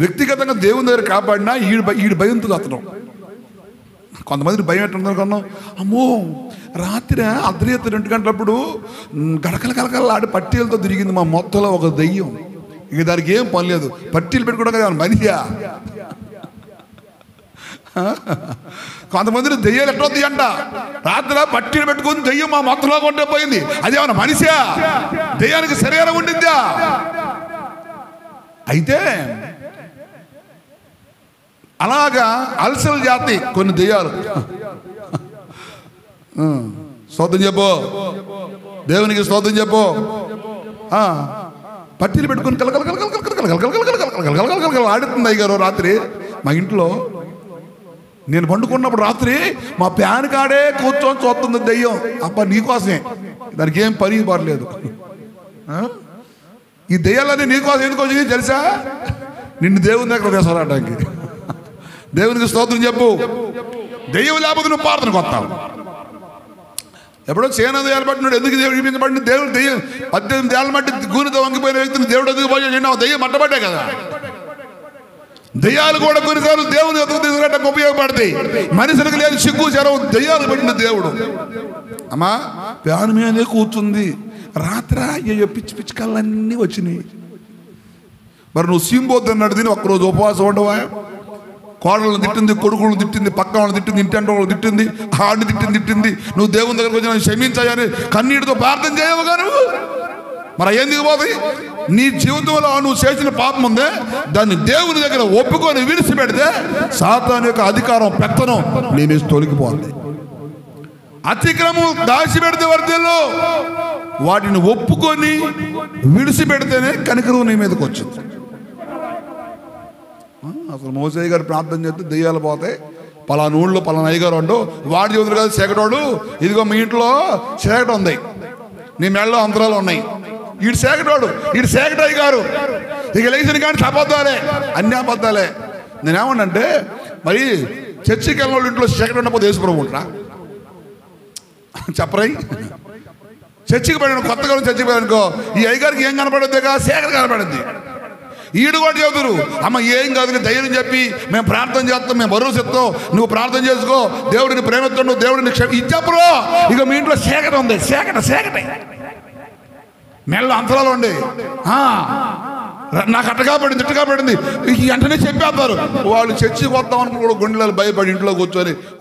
వ్యక్తిగతంగా దేవుని దగ్గర కాపాడినా ఈడు భయంతో అతను. కొంతమంది భయం ఎట్టున్నాం, అమ్మో రాత్రి అర్ధరాత్రి 2 గంటలప్పుడు గడకల ఆడి పట్టీలతో తిరిగింది మా మొత్తంలో ఒక దెయ్యం. ఇక దానికి ఏం పని లేదు, పట్టీలు పెట్టుకోవడం కదా మనిషా. కొంతమందిని దెయ్యాలు ఎట్టొద్ది అంట, రాత్రి పట్టీలు పెట్టుకుని దెయ్యం మా మొత్తంలో కొంటే పోయింది. అదేమన్నా మనిషా? దెయ్యానికి శరీరం ఉండిందా? అయితే అలాగా అల్సల జాతి కొన్ని దెయ్యాలు. స్తోత్రం చెప్పు, దేవునికి స్తోత్రం చెప్పు. పట్టీలు పెట్టుకుని ఆడుతుంది అయ్యారు. రాత్రి మా ఇంట్లో నేను పండుకున్నప్పుడు రాత్రి మా ఫ్యాన్ కాడే కూర్చొని చూస్తుంది దెయ్యం. అబ్బా నీకోసమే, దానికి ఏం పని పర్లేదు. ఈ దెయ్యాలన్నీ నీకోసం ఎందుకు వచ్చింది తెలుసా? నిన్ను దేవుని దగ్గర తీసుకురావడానికి. దేవునికి స్తోత్రం చెప్పు. దెయ్యం లేకపోతే నువ్వు ప్రార్థన కొత్తావు. ఎప్పుడో సేనా దెయ్యాలు పట్టినాడు, ఎందుకు దేవుడు చూపించబడింది? దేవుడు దెయ్యం 18 ఏళ్ళ మట్టి గూనితో వంగిపోయిన వ్యక్తిని దేవుడు ఎందుకు పోయాడు? దెయ్యం మట్టబడ్డే కదా. దెయ్యాలు కూడా కొన్నిసార్లు దేవుని ఎదుగు తీసుకురావడానికి ఉపయోగపడతాయి. మనుషులకు లేదు సిగ్గు చెరవు, దెయ్యాలు పట్టిన దేవుడు. అమ్మా ఫ్యాన్ మీదే కూర్చుంది రాత్రి, అయ్యో పిచ్చి పిచ్చి కళ్ళన్నీ వచ్చినాయి. మరి నువ్వు సీంబోద్దన్నాడు తిని ఒక్కరోజు ఉపవాసం ఉండవా? కోడలను తిట్టింది, కొడుకులను తిట్టింది, పక్క వాళ్ళని తిట్టింది, ఇంటి అంటే వాళ్ళని తిట్టింది, ఆడిని తిట్టింది. నువ్వు దేవుని దగ్గరకు వచ్చి నన్ను క్షమించాయని కన్నీటితో ప్రార్థన చేయవుగా నువ్వు. మరి ఎందుకు పోతాయి? నీ జీవితంలో నువ్వు చేసిన పాపం ఉందే, దాన్ని దేవుని దగ్గర ఒప్పుకొని విడిచిపెడితే సాతాను యొక్క అధికారం పెత్తనం నీ మీద తొలగిపోతుంది. అతిక్రమం దాచిపెడితే వర్ధల్లో వాటిని ఒప్పుకొని విడిచిపెడితేనే కనికరం నీ మీదకి వచ్చింది. అసలు మోసయ్య గారు ప్రార్థన చేస్తే దెయ్యాలు పోతాయి. పలానా ఊళ్ళో పలానా అయ్యగారు అంటూ వాడి చదువులు కాదు సేకటోడు, ఇదిగో మీ ఇంట్లో సేకట ఉంది, నీ మెడలో అంతరాలు ఉన్నాయి, వీడు సేకటోడు, వీడు సేకటయ్య గారు, ఇక లేచిన కానీ అబద్ధాలే, అన్ని అబద్ధాలే. నేనేమన్నంటే మరి చర్చికి వెళ్ళిన వాళ్ళు ఇంట్లో సేకట ఉన్నప్పుడు దేశపురం ఉంటా చెప్పరాయి. చర్చికి పడిన కొత్తగా చర్చికి పోయానుకో, ఈ అయ్యగారికి ఏం కనపడద్దుగా? సేకట కనపడద్ది. ఈడు కూడా చెబుతురు, అమ్మ ఏం కాదు ధైర్యం చెప్పి మేము ప్రార్థన చేస్తాం, మేము భరోసా ఇస్తాం, నువ్వు ప్రార్థన చేసుకో, దేవుడిని ప్రేమిస్తాడు, దేవుడిని ఇది చెప్పరు. ఇక మీ ఇంట్లో సేకట ఉంది, సేకటే మెల్ల అంతరాలు ఉండి నాకు అట్టగా పడింది వెంటనే చెప్పేస్తారు. వాళ్ళు చర్చికి వస్తామని కూడా గుండెలు భయపడి ఇంట్లో కూర్చొని